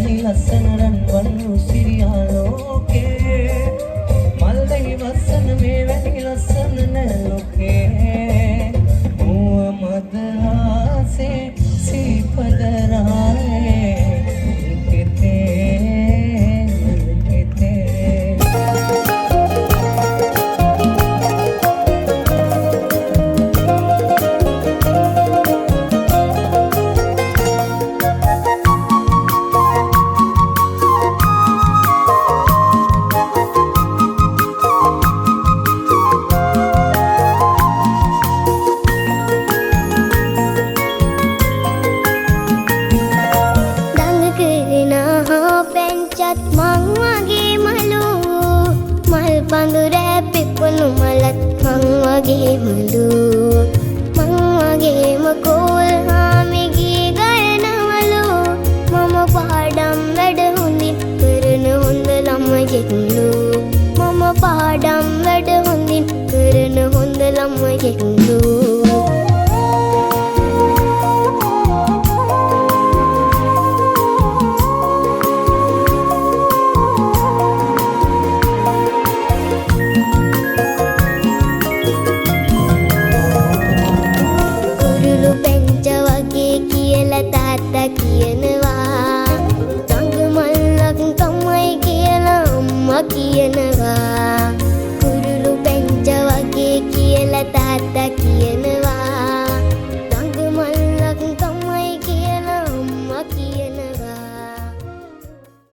වැනි ලස්සන රන්වන් සිරියා ලෝකේ මල් වැනි වස්සන මේ වැනි ලස්සන නෑ ලෝකේ මුව මද ආසේ සීපද රායේ මං වගේම කෝල